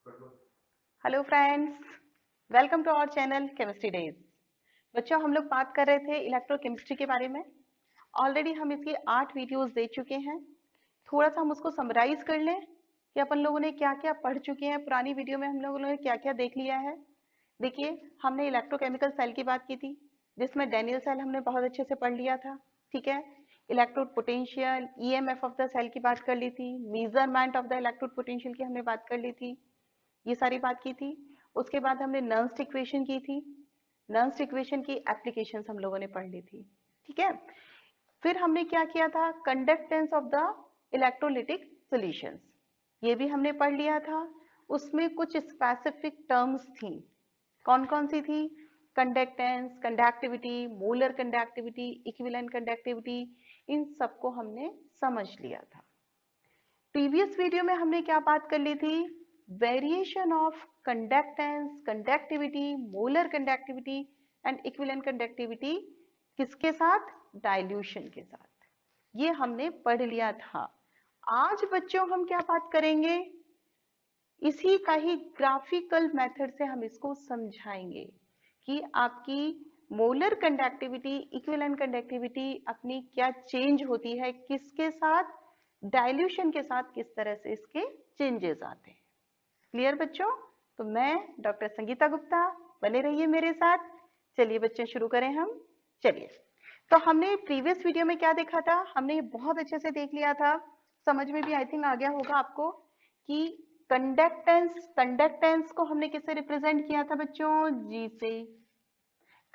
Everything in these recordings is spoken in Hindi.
Hello friends, welcome to our channel chemistry days. बच्चों, हम लोग बात कर रहे थे इलेक्ट्रोकेमिस्ट्री के बारे में। ऑलरेडी हम इसकी 8 वीडियोस दे चुके हैं। थोड़ा सा हम उसको समराइज कर लें कि अपन लोगों ने क्या क्या पढ़ चुके हैं। पुरानी वीडियो में हम लोगों ने क्या क्या देख लिया है। देखिए, हमने इलेक्ट्रोकेमिकल सेल की बात की थी, जिसमें डैनियल सेल हमने बहुत अच्छे से पढ़ लिया था। ठीक है, electrode potential, EMF of the cell की बात कर ली थी, measurement of the electrode potential की हमने बात कर ली थी, ये सारी बात की थी। उसके बाद हमने नर्न्स इक्वेशन की थी। नर्न्स इक्वेशन की एप्लीकेशंस हम लोगों ने पढ़ ली थी। ठीक है, फिर हमने क्या किया था, conductance of the electrolytic solutions, ये भी हमने पढ़ लिया था। उसमें कुछ स्पेसिफिक टर्म्स थी। कौन कौन सी थी? Conductance, conductivity, molar conductivity, equivalent conductivity, इन सबको हमने समझ लिया था। प्रीवियस वीडियो में हमने क्या बात कर ली थी? Variation of conductance, conductivity, molar conductivity and equivalent conductivity, किसके साथ? डाइल्यूशन के साथ। ये हमने पढ़ लिया था। आज बच्चों हम क्या बात करेंगे? इसी का ही ग्राफिकल मेथड से हम इसको समझाएंगे कि आपकी मोलर कंडक्टिविटी, इक्विवेलेंट कंडक्टिविटी अपनी क्या चेंज होती है, किसके साथ? डाइल्यूशन के साथ किस तरह से इसके चेंजेस आते हैं। क्लियर बच्चों? तो मैं डॉक्टर संगीता गुप्ता, बने रहिए मेरे साथ। चलिए बच्चे, शुरू करें हम। चलिए, तो हमने प्रीवियस वीडियो में क्या देखा था? हमने बहुत अच्छे से देख लिया था, समझ में भी आई थिंक आ गया होगा आपको कि कंडक्टेंस को हमने किससे रिप्रेजेंट किया था बच्चों? जी से।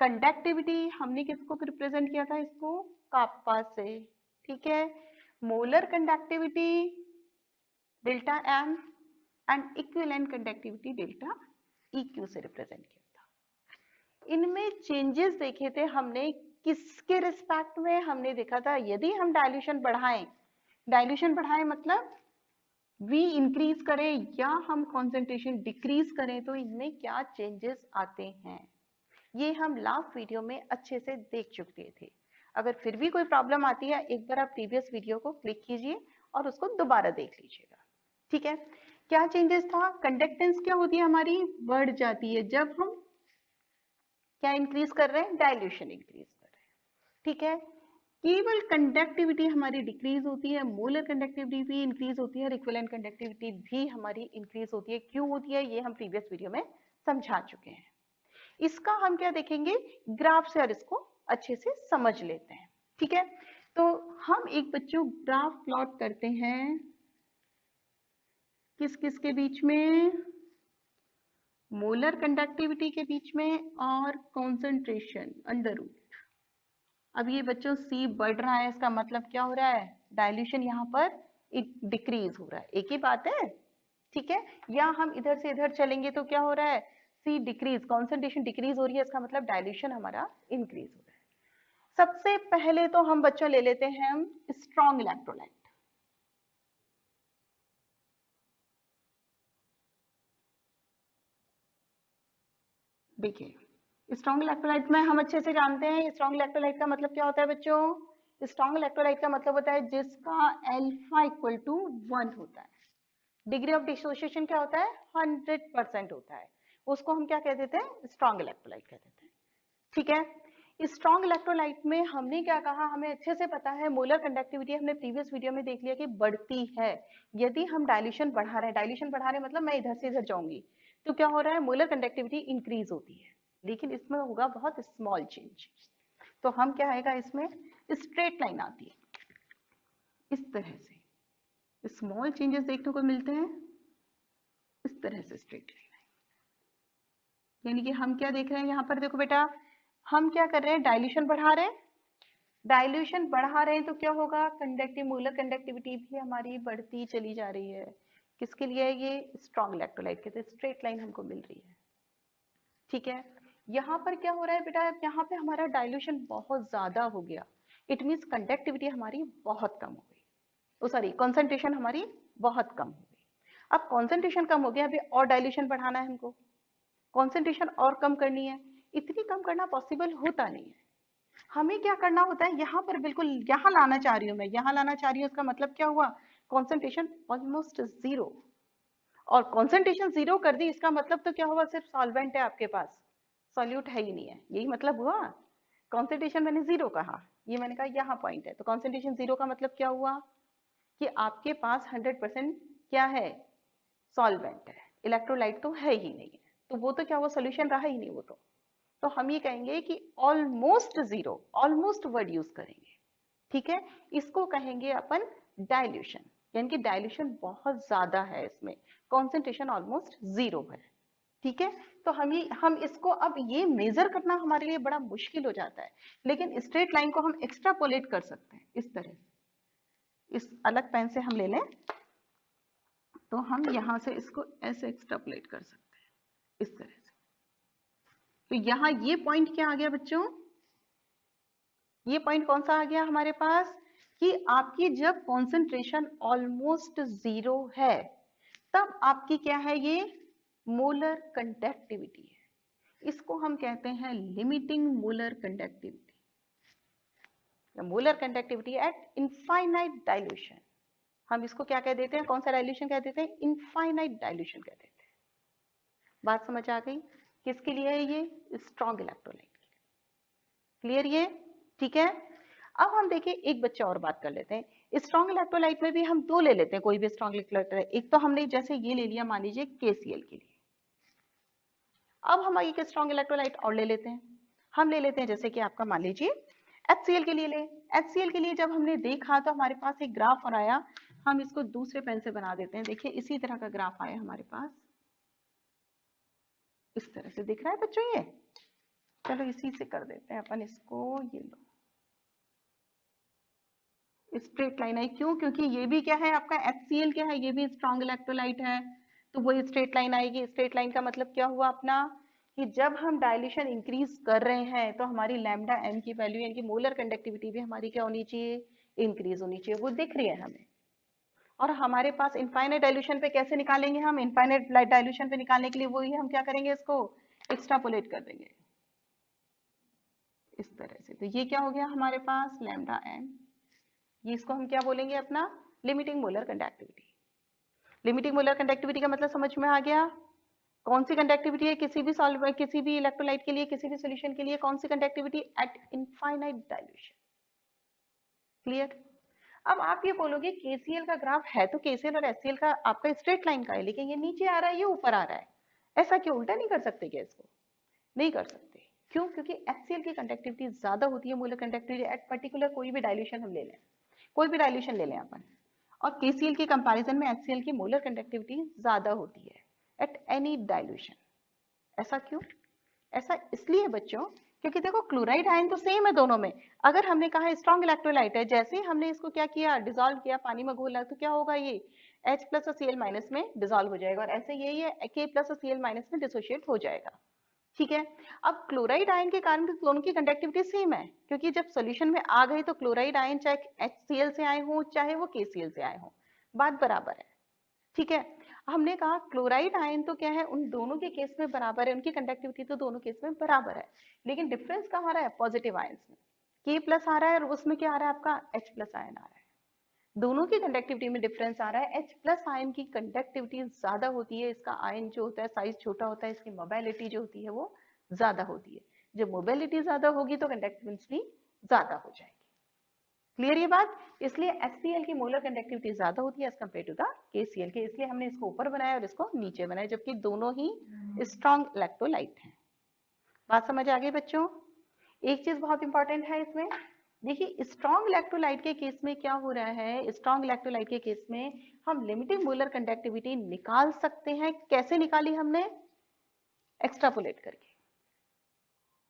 कंडक्टिविटी हमने किसको रिप्रेजेंट किया था? इसको काप्पा से। ठीक है, molar conductivity delta m and equivalent conductivity delta EQ से रिप्रेजेंट किया था। इनमें चेंजेस देखे थे हमने किसके रिस्पेक्ट में? हमने देखा था यदि हम डाइल्यूशन बढ़ाएं मतलब V इंक्रीज करें या हम कंसंट्रेशन डिक्रीज करें तो इनमें क्या चेंजेस आते हैं, ये हम लास्ट वीडियो में अच्छे से देख चुके थे। अगर फिर भी कोई प्रॉब्लम आती है, एक बार आप प्रीवियस वीडियो को क्लिक कीजिए और उसको दोबारा देख लीजिएगा। ठीक है, क्या चेंजेस था? कंडक्टेंस क्या होती है हमारी? बढ़ जाती है जब हम क्या इंक्रीज कर रहे हैं? डाइल्यूशन इंक्रीज कर रहे हैं। ठीक है, केवल कंडक्टिविटी हमारी डिक्रीज होती है, मोलर कंडक्टिविटी भी इंक्रीज होती है और इक्विवेलेंट कंडक्टिविटी भी हमारी इंक्रीज होती है। क्यों होती है, ये हम प्रीवियस वीडियो में समझा चुके हैं। इसका हम क्या देखेंगे? ग्राफ से, और इसको अच्छे से समझ लेते हैं। ठीक है, तो हम एक बच्चों ग्राफ प्लॉट करते हैं किस किस के बीच में? मोलर कंडक्टिविटी के बीच में और कॉन्सेंट्रेशन अंडर रूट। अब ये बच्चों C बढ़ रहा है, इसका मतलब क्या हो रहा है? डाइल्यूशन यहाँ पर डिक्रीज हो रहा है। एक ही बात है। ठीक है, या हम इधर से इधर चलेंगे तो क्या हो रहा है? C डिक्रीज, कॉन्सेंट्रेशन डिक्रीज हो रही है, इसका मतलब डाइल्यूशन हमारा इंक्रीज हो रहा है। सबसे पहले तो हम बच्चों ले लेते हैं हम स्ट्रॉन्ग इलेक्ट्रोलाइट। देखिए, स्ट्रॉन्ग इलेक्ट्रोलाइट में हम अच्छे से जानते हैं स्ट्रॉन्ग इलेक्ट्रोलाइट का मतलब क्या होता है बच्चों? स्ट्रॉन्ग इलेक्ट्रोलाइट का मतलब होता है जिसका अल्फा इक्वल टू 1 होता है। डिग्री ऑफ डिसोसिएशन क्या होता है? 100% होता है। उसको हम क्या कह देते हैं? स्ट्रॉन्ग इलेक्ट्रोलाइट कह देते हैं। ठीक है, स्ट्रॉन्ग इलेक्ट्रोलाइट में हमने क्या कहा, हमें अच्छे से पता है मोलर कंडक्टिविटी हमने प्रीवियस वीडियो में देख लिया कि बढ़ती है यदि हम डाइल्यूशन बढ़ा रहे हैं। डाइल्यूशन बढ़ा रहे हैं मतलब मैं इधर से इधर जाऊंगी तो क्या हो रहा है? मोलर कंडक्टिविटी इंक्रीज होती है, लेकिन इसमें होगा बहुत स्मॉल चेंज। तो हम क्या आएगा इसमें? स्ट्रेट लाइन आती है इस तरह से, स्मॉल चेंजेस देखने को मिलते हैं इस तरह से स्ट्रेट लाइन। यानी कि हम क्या देख रहे हैं यहाँ पर? देखो बेटा, हम क्या कर रहे हैं? डाइल्यूशन बढ़ा रहे हैं। डाइल्यूशन बढ़ा रहे हैं तो क्या होगा? कंडक्टिव मोलर कंडक्टिविटी भी हमारी बढ़ती चली जा रही है। किसके लिए? ये स्ट्रॉन्ग इलेक्ट्रोलाइट के, स्ट्रेट लाइन हमको मिल रही है। ठीक है, यहाँ पर क्या हो रहा है बेटा? यहाँ पे हमारा डाइल्यूशन बहुत ज्यादा हो गया, इट मीन्स कंडक्टिविटी हमारी बहुत कम हो गई। ओ सॉरी, कॉन्सेंट्रेशन हमारी बहुत कम हो गई। अब कॉन्सेंट्रेशन कम हो गया, अभी और डाइल्यूशन बढ़ाना है हमको, कॉन्सेंट्रेशन और कम करनी है। इतनी कम करना पॉसिबल होता नहीं है। हमें क्या करना होता है? यहाँ पर बिल्कुल यहाँ लाना चाह रही हूँ मैं, यहाँ लाना चाह रही हूँ, इसका मतलब क्या हुआ? Concentration almost zero. और कॉन्सेंट्रेशन जीरो कर दी, इसका मतलब तो क्या हुआ, सिर्फ सॉल्वेंट है आपके पास, सॉल्यूट है ही नहीं है, यही मतलब हुआ। कॉन्सेंट्रेशन मैंने जीरो कहा, ये मैंने कहा यहाँ पॉइंट है, तो कॉन्सेंट्रेशन जीरो का मतलब क्या हुआ कि आपके पास 100% क्या है, सॉल्वेंट है, इलेक्ट्रोलाइट तो है ही नहीं है, तो वो तो क्या हुआ, सोल्यूशन रहा ही नहीं वो तो हम ये कहेंगे कि almost zero, almost word use करेंगे, ठीक है। इसको कहेंगे अपन डाइल्यूशन, यानी कि डाइल्यूशन बहुत ज्यादा है इसमें, कॉन्सेंट्रेशन ऑलमोस्ट जीरो है, ठीक है। तो हम इसको अब ये मेजर करना हमारे लिए बड़ा मुश्किल हो जाता है, लेकिन स्ट्रेट लाइन को हम एक्स्ट्रापोलेट कर सकते हैं इस तरह से, इस अलग पेन से हम ले लें तो हम यहां से इसको ऐसे एक्स्ट्रापोलेट कर सकते हैं इस तरह से। तो यहाँ ये पॉइंट क्या आ गया बच्चों, ये पॉइंट कौन सा आ गया हमारे पास कि आपकी जब कॉन्सेंट्रेशन ऑलमोस्ट जीरो है तब आपकी क्या है, ये मोलर कंडक्टिविटी है, इसको हम कहते हैं limiting molar conductivity, molar conductivity at infinite dilution. हम इसको क्या कह देते हैं, कौन सा डाइल्यूशन कह देते हैं, इनफाइनाइट डाइल्यूशन कह देते हैं। बात समझ आ गई, किसके लिए है ये, स्ट्रॉन्ग इलेक्ट्रोलाइट, क्लियर ये, ठीक है। अब हम देखिए एक बच्चा और बात कर लेते हैं, स्ट्रॉन्ग इलेक्ट्रोलाइट में भी हम दो ले लेते हैं, कोई भी स्ट्रॉन्ग इलेक्ट्रोलाइट, एक तो हमने जैसे ये ले लिया मान लीजिए KCl के लिए, अब हम एक स्ट्रॉन्ग इलेक्ट्रोलाइट और ले लेते हैं, हम ले लेते हैं जैसे कि आपका मान लीजिए HCl के लिए ले, HCl के लिए जब हमने देखा तो हमारे पास एक ग्राफ और आया, हम इसको दूसरे पेन से बना देते हैं, देखिए इसी तरह का ग्राफ आया हमारे पास, इस तरह से दिख रहा है बच्चों ये, चलो इसी से कर देते हैं अपन इसको, ये लो स्ट्रेट लाइन आई, क्यों, क्योंकि ये भी क्या है आपका HCl क्या है, ये भी स्ट्रॉन्ग इलेक्ट्रोलाइट है, तो वही स्ट्रेट लाइन आएगी। स्ट्रेट लाइन का मतलब क्या हुआ अपना कि जब हम डायल्यूशन इंक्रीज कर रहे हैं तो हमारी लैम्डा m की वैल्यू यानी कि मोलर कंडक्टिविटी भी हमारी क्या होनी चाहिए, इंक्रीज होनी चाहिए, वो दिख रही है हमें। और हमारे पास इनफाइनाइट डायल्यूशन पे कैसे निकालेंगे हम, इनफाइनाइट डायल्यूशन पे निकालने के लिए वही हम क्या करेंगे, इसको एक्स्ट्रापोलेट कर देंगे इस तरह से, तो ये क्या हो गया हमारे पास लैम्डा m, ये इसको हम क्या बोलेंगे अपना limiting molar conductivity. Limiting molar conductivity का मतलब समझ में आ गया, कौन सी कंडक्टिविटी है किसी भी सॉल्व किसी भी इलेक्ट्रोलाइट के लिए, किसी भी सॉल्यूशन के लिए, कौन सी conductivity at infinite dilution, clear. अब आप ये बोलोगे KCl का ग्राफ है तो KCl और HCl का आपका स्ट्रेट लाइन का है, लेकिन ये नीचे आ रहा है ये ऊपर आ रहा है, ऐसा क्यों, उल्टा नहीं कर सकते क्या इसको, नहीं कर सकते, क्यों, क्योंकि HCl की कंडक्टिविटी ज्यादा होती है मोलर कंडक्टिविटी एट पर्टिकुलर, कोई भी डाइल्यूशन हम ले लें, कोई भी डाइल्यूशन ले लें अपन, और KCl के कंपैरिजन में HCl की मोलर कंडक्टिविटी ज्यादा होती है एट एनी डाइल्यूशन। ऐसा क्यों, ऐसा इसलिए बच्चों क्योंकि देखो क्लोराइड आयन तो सेम है दोनों में, अगर हमने कहा स्ट्रॉन्ग इलेक्ट्रोलाइट है, जैसे ही हमने इसको क्या किया, डिसॉल्व किया, पानी में घोला, तो क्या होगा, ये H प्लस और Cl माइनस में डिसॉल्व हो जाएगा, और ऐसे यही है K प्लस और Cl माइनस में डिसोशिएट हो जाएगा, ठीक है। अब क्लोराइड आयन के कारण तो दोनों की कंडक्टिविटी सेम है, क्योंकि जब सोल्यूशन में आ गई तो क्लोराइड आयन चाहे HCl से आए हो चाहे वो KCl से आए हो, बात बराबर है, ठीक है। हमने कहा क्लोराइड आयन तो क्या है, उन दोनों के केस में बराबर है, उनकी कंडक्टिविटी तो दोनों केस में बराबर है, लेकिन डिफरेंस कहाँ आ रहा है, पॉजिटिव आयन में K प्लस आ रहा है और उसमें क्या आ रहा है आपका H प्लस आयन आ रहा है, दोनों की कंडक्टिविटी में डिफरेंस आ रहा है, H प्लस आयन की कंडक्टिविटी ज्यादा होती है, इसका आयन जो होता है साइज छोटा होता है, इसकी मोबिलिटी जो होती है वो ज्यादा होती है, जब मोबिलिटी ज्यादा होगी तो कंडक्टिविटी भी ज्यादा हो जाएगी, क्लियर ये बात। इसलिए HCl की मोलर कंडक्टिविटी ज्यादा होती है as compare to the KCl के, इसलिए हमने इसको ऊपर बनाया और इसको नीचे बनाया, जबकि दोनों ही स्ट्रॉन्ग इलेक्ट्रोलाइट हैं। बात समझ आ गई बच्चों। एक चीज बहुत इंपॉर्टेंट है इसमें, देखिए स्ट्रॉन्ग इलेक्ट्रोलाइट के केस में क्या हो रहा है, स्ट्रॉन्ग इलेक्ट्रोलाइट के केस में हम लिमिटिंग मोलर कंडक्टिविटी निकाल सकते हैं, कैसे निकाली हमने, एक्स्ट्रापोलेट करके,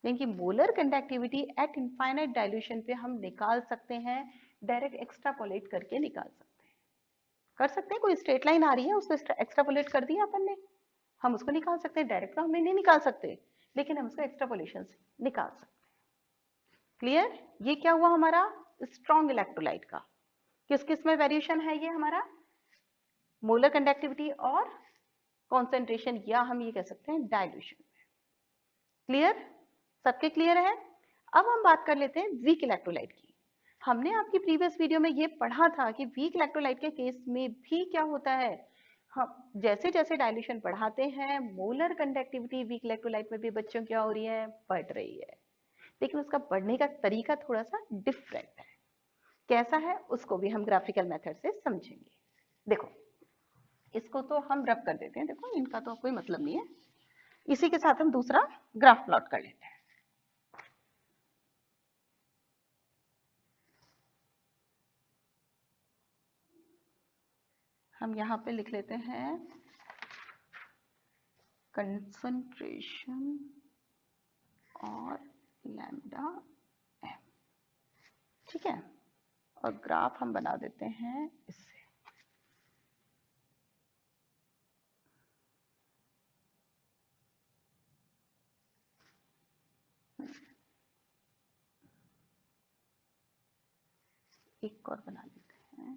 यानी कि molar conductivity at infinite dilution पे हम निकाल सकते हैं, डायरेक्ट एक्स्ट्रापोलेट करके निकाल सकते हैं, कर सकते हैं, कोई स्ट्रेट लाइन आ रही है उसको एक्स्ट्रापोलेट कर दिया अपन ने, हम उसको निकाल सकते हैं, डायरेक्ट तो हमें नहीं निकाल सकते, लेकिन हम उसको एक्स्ट्रापोलेशन से निकाल सकते हैं, क्लियर। ये क्या हुआ हमारा स्ट्रॉन्ग इलेक्ट्रोलाइट का, किस किस में वेरिएशन है ये हमारा, मोलर कंडक्टिविटी और कॉन्सेंट्रेशन, या हम ये कह सकते हैं डाइल्यूशन में, क्लियर, सबके क्लियर है। अब हम बात कर लेते हैं वीक इलेक्ट्रोलाइट की। हमने आपकी प्रीवियस वीडियो में ये पढ़ा था कि वीक इलेक्ट्रोलाइट के केस में भी क्या होता है, हम जैसे जैसे डाइल्यूशन बढ़ाते हैं मोलर कंडक्टिविटी वीक इलेक्ट्रोलाइट में भी बच्चों क्या हो रही है, बढ़ रही है, लेकिन उसका बढ़ने का तरीका थोड़ा सा डिफरेंट है। कैसा है उसको भी हम ग्राफिकल मेथड से समझेंगे। देखो इसको तो हम रब कर देते हैं, देखो इनका तो कोई मतलब नहीं है, इसी के साथ हम दूसरा ग्राफ प्लॉट कर लेते हैं। हम यहाँ पे लिख लेते हैं कंसंट्रेशन और लैम्डा एम, ठीक है, और ग्राफ हम बना देते हैं इससे। एक और बना लेते हैं,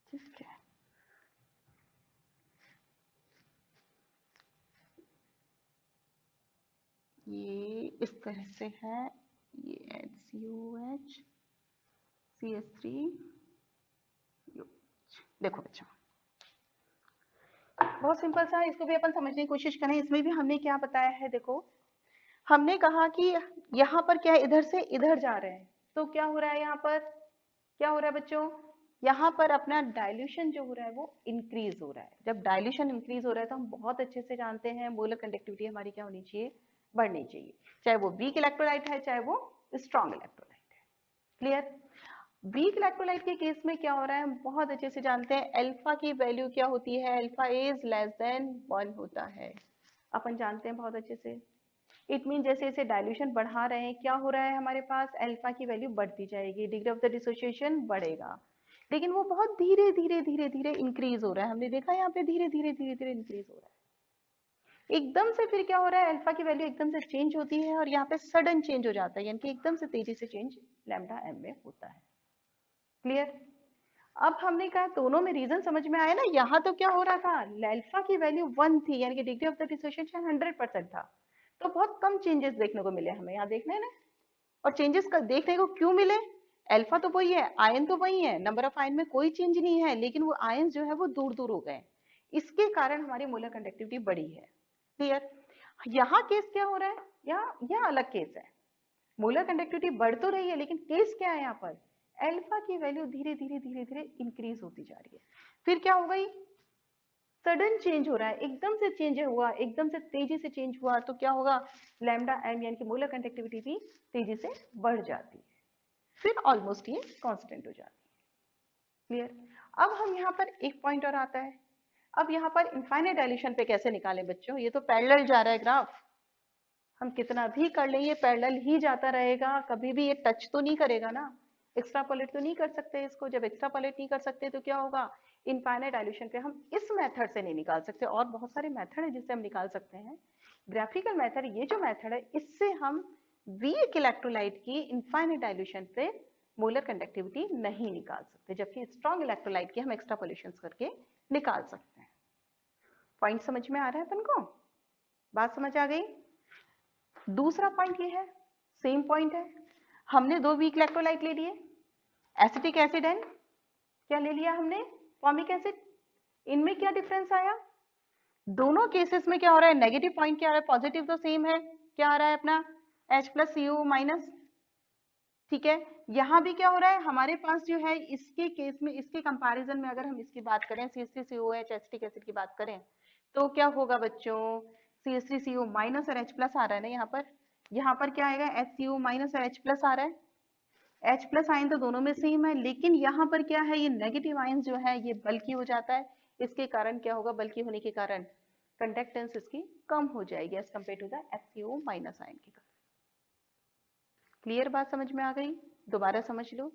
ठीक है। ये इस तरह से है, ये HCOH CH3। देखो बच्चों बहुत सिंपल सा है, इसको भी अपन समझने की कोशिश करें। इसमें भी हमने क्या बताया है, देखो हमने कहा कि यहाँ पर क्या है, इधर से इधर जा रहे हैं, तो क्या हो रहा है यहाँ पर, क्या हो रहा है बच्चों, यहाँ पर अपना डाइल्यूशन जो हो रहा है वो इंक्रीज हो रहा है। जब डाइल्यूशन इंक्रीज हो रहा है तो हम बहुत अच्छे से जानते हैं मोलर कंडक्टिविटी हमारी क्या होनी चाहिए, बढ़नी चाहिए, चाहे वो वीक इलेक्ट्रोलाइट है चाहे वो स्ट्रॉन्ग इलेक्ट्रोलाइट है। क्लियर। वीक इलेक्ट्रोलाइट के केस में क्या हो रहा है, हम बहुत अच्छे से जानते हैं अल्फा की वैल्यू क्या होती है, अल्फा इज लेस देन 1 होता है, अपन जानते हैं बहुत अच्छे से। इट मीन जैसे जैसे डाइल्यूशन बढ़ा रहे हैं क्या हो रहा है, हमारे पास अल्फा की वैल्यू बढ़ती जाएगी, डिग्री ऑफ द डिसोसिएशन बढ़ेगा, लेकिन वो बहुत धीरे धीरे धीरे धीरे इंक्रीज हो रहा है। हमने देखा यहाँ पे धीरे धीरे धीरे धीरे इंक्रीज हो रहा है, एकदम से फिर क्या हो रहा है, अल्फा की वैल्यू एकदम से चेंज होती है और यहाँ पे सडन चेंज हो जाता है, यानी कि एकदम से तेजी से चेंज लैम्डा एम में होता है। क्लियर। अब हमने कहा दोनों में रीजन समझ में आया ना, यहाँ तो क्या हो रहा था, अल्फा की वैल्यू 1 थी, यानी कि डिग्री ऑफ द डिसोसिएशन 100% था, तो बहुत कम चेंजेस देखने को मिले हमें, यहाँ देखना है ना। और चेंजेस देखने को क्यों मिले, अल्फा तो वही है, आयन तो वही है, नंबर ऑफ आयन में कोई चेंज नहीं है, लेकिन वो आयन जो है वो दूर दूर हो गए, इसके कारण हमारी मोलर कंडक्टिविटी बढ़ी है। क्लियर। यहाँ केस क्या हो रहा है, यहाँ अलग केस है, मोलर कंडक्टिविटी बढ़ तो रही है लेकिन केस क्या है, यहाँ पर अल्फा की वैल्यू धीरे धीरे धीरे धीरे इंक्रीज होती जा रही है। फिर क्या हो गई, सडन चेंज हो रहा है, एकदम से चेंज हुआ, एकदम से तेजी से चेंज हुआ, तो क्या होगा, लैम्डा एम यानी कि मोलर कंडक्टिविटी भी तेजी से बढ़ जाती है, फिर ऑलमोस्ट ये कांस्टेंट हो जाती है। क्लियर। अब हम यहाँ पर एक पॉइंट और आता है, अब यहाँ पर इनफाइनाइट डाइल्यूशन पे कैसे निकालें बच्चों, ये तो पैरेलल जा रहा है ग्राफ, हम कितना भी कर लें ये पैरेलल ही जाता रहेगा, कभी भी ये टच तो नहीं करेगा ना, एक्स्ट्रापोलेट तो नहीं कर सकते इसको, जब एक्स्ट्रापोलेट नहीं कर सकते तो क्या होगा, इनफाइनाइट डाइल्यूशन पे हम इस मेथड से नहीं निकाल सकते, और बहुत सारे मेथड है जिससे हम निकाल सकते हैं। ग्राफिकल मेथड, ये जो मेथड है इससे हम वीक इलेक्ट्रोलाइट की इनफाइनाइट डाइल्यूशन पे मोलर कंडक्टिविटी नहीं निकाल सकते, जबकि स्ट्रॉन्ग इलेक्ट्रोलाइट की हम एक्स्ट्रापोलेशन करके निकाल सकते हैं। पॉइंट समझ में आ रहा है अपन को, बात समझ आ गई। दूसरा पॉइंट ये है, सेम पॉइंट है, हमने दो वीक इलेक्ट्रोलाइट ले लिए, एसिटिक एसिड एंड क्या ले लिया हमने, फॉर्मिक एसिड। इनमें क्या डिफरेंस आया, दोनों केसेस में क्या हो रहा है, नेगेटिव पॉइंट क्या आ रहा है, पॉजिटिव तो सेम है, क्या आ रहा है अपना H प्लस CO माइनस। ठीक है, यहाँ भी क्या हो रहा है हमारे पास जो है, इसके केस में इसके कंपैरिजन में अगर हम इसकी बात करें CH3COH एसिटिक एसिड की बात करें, तो क्या होगा बच्चों, CH3CO माइनस और H प्लस आ रहा है ना यहाँ पर क्या आएगा, HCO माइनस और H प्लस आ रहा है। H प्लस आयन तो दोनों में सेम है, लेकिन यहाँ पर क्या है, ये नेगेटिव आयन जो है ये बल्कि हो जाता है, इसके कारण क्या होगा, बल्कि होने के कारण कंडक्टेंस इसकी कम हो जाएगी as compare to the HCO minus ion के कारण। क्लियर, बात समझ में आ गई, दोबारा समझ लो।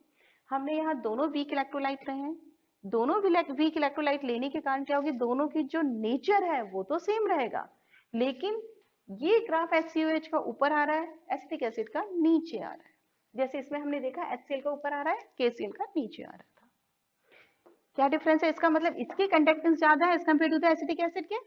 हमने यहाँ दोनों वीक इलेक्ट्रोलाइट रहे हैं, दोनों वीक इलेक्ट्रोलाइट लेने के कारण क्या होगी, दोनों की जो नेचर है वो तो सेम रहेगा, लेकिन ये ग्राफ HCOH का ऊपर आ रहा है, एसिटिक एसिड का नीचे आ रहा है, जैसे इसमें हमने देखा HCl का ऊपर आ रहा है, KCl का नीचे आ रहा था। क्या डिफरेंस है, इसका मतलब इसकी कंडक्टेंस ज्यादा है as compare to the acetic acid के,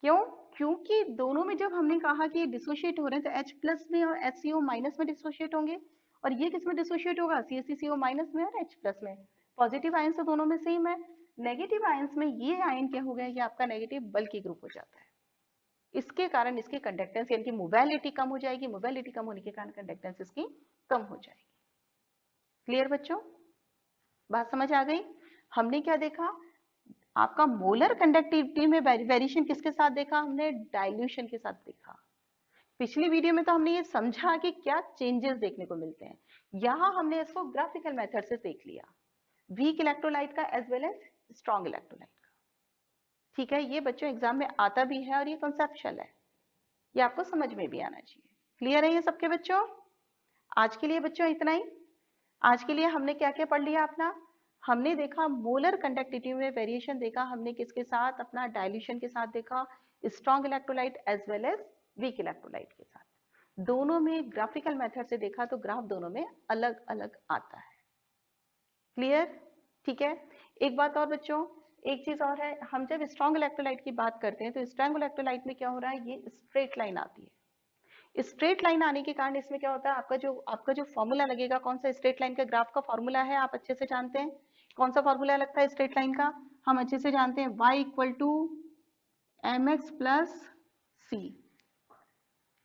क्यों, क्योंकि दोनों में जब हमने कहा कि डिसोशिएट हो रहे हैं तो H प्लस में और HCO माइनस में डिसोशिएट होंगे, और ये किस में डिसोशिएट होगा, CH3CO माइनस में और H प्लस में। पॉजिटिव आयन तो दोनों में सेम है। नेगेटिव आयंस में ये आयन क्या हो गया, ये आपका नेगेटिव बल्की ग्रुप हो जाता है। इसके कारण इसकी कंडक्टेंस यानी कि मोबिलिटी कम हो जाएगी, मोबिलिटी कम होने के कारण कंडक्टेंस इसकी कम हो जाएगी। क्लियर बच्चों, बात समझ आ गई। हमने क्या देखा, आपका मोलर कंडक्टिविटी में वेरिएशन किसके साथ देखा, हमने डाइल्यूशन के साथ देखा। पिछली वीडियो में तो हमने ये समझा कि क्या चेंजेस देखने को मिलते हैं, यहाँ हमने इसको ग्राफिकल मेथड से देख लिया, वीक इलेक्ट्रोलाइट का as well as strong electrolyte का। ठीक है, ये बच्चों एग्जाम में आता भी है और ये कॉन्सेप्चुअल है, ये आपको समझ में भी आना चाहिए। क्लियर है ये सबके बच्चों। आज के लिए बच्चों इतना ही। आज के लिए हमने क्या क्या पढ़ लिया अपना, हमने देखा मोलर कंडक्टिविटी में वेरिएशन देखा, हमने किसके साथ, अपना डाइल्यूशन के साथ देखा, strong electrolyte as well as weak electrolyte के साथ। दोनों में ग्राफिकल मेथड से देखा तो ग्राफ दोनों में अलग अलग आता है। क्लियर, ठीक है। एक बात और बच्चों, एक चीज और है, हम जब स्ट्रॉन्ग इलेक्ट्रोलाइट की बात करते हैं तो स्ट्रॉन्ग इलेक्ट्रोलाइट में क्या हो रहा है, ये स्ट्रेट लाइन आती है। स्ट्रेट लाइन आने के कारण इसमें क्या होता है, आपका जो फॉर्मूला लगेगा, कौन सा स्ट्रेट लाइन का ग्राफ का फॉर्मूला है, आप अच्छे से जानते हैं। कौन सा फॉर्मूला लगता है स्ट्रेट लाइन का, हम अच्छे से जानते हैं, y equal to mx plus सी।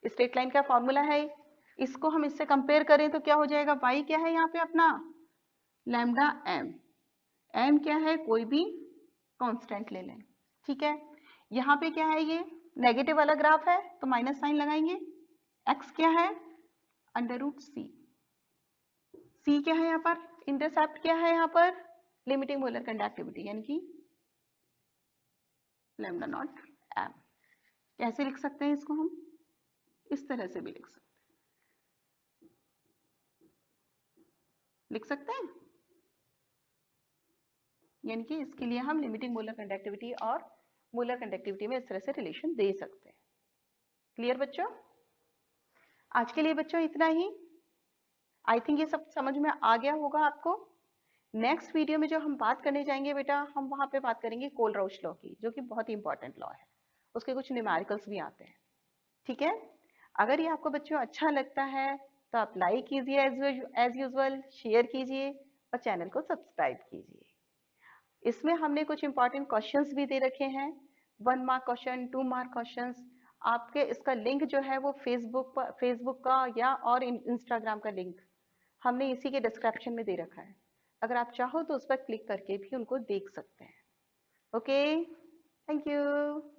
स्ट्रेट लाइन का फॉर्मूला है। इसको हम इससे कंपेयर करें तो क्या हो जाएगा, y क्या है यहाँ पे अपना लैम्डा m, m क्या है, कोई भी कांस्टेंट ले लें। ठीक है, यहाँ पे क्या है, ये नेगेटिव वाला ग्राफ है तो माइनस साइन लगाएंगे। x क्या है, अंडर रूट सी। सी क्या है यहाँ पर, इंटरसेप्ट क्या है यहाँ पर, लिमिटिंग मोलर कंडक्टिविटी यानी कि लैम्डा नॉट एम। कैसे लिख सकते हैं इसको, हम इस तरह से भी लिख सकते हैं, यानी कि इसके लिए हम लिमिटिंग मोलर कंडक्टिविटी और मोलर कंडक्टिविटी में इस तरह से रिलेशन दे सकते हैं। क्लियर बच्चों, आज के लिए बच्चों इतना ही। आई थिंक ये सब समझ में आ गया होगा आपको। नेक्स्ट वीडियो में जो हम बात करने जाएंगे बेटा, हम वहां पे बात करेंगे कोलराउच लॉ की, जो कि बहुत ही इंपॉर्टेंट लॉ है, उसके कुछ न्यूमेरिकल्स भी आते हैं। ठीक है, अगर ये आपको बच्चों अच्छा लगता है तो आप लाइक कीजिए एज यूजुअल, शेयर कीजिए और चैनल को सब्सक्राइब कीजिए। इसमें हमने कुछ इंपॉर्टेंट क्वेश्चंस भी दे रखे हैं, 1 मार्क क्वेश्चन, 2 मार्क क्वेश्चंस। आपके इसका लिंक जो है वो फेसबुक का या और इंस्टाग्राम का लिंक हमने इसी के डिस्क्रिप्शन में दे रखा है, अगर आप चाहो तो उस पर क्लिक करके भी उनको देख सकते हैं। Okay, thank you.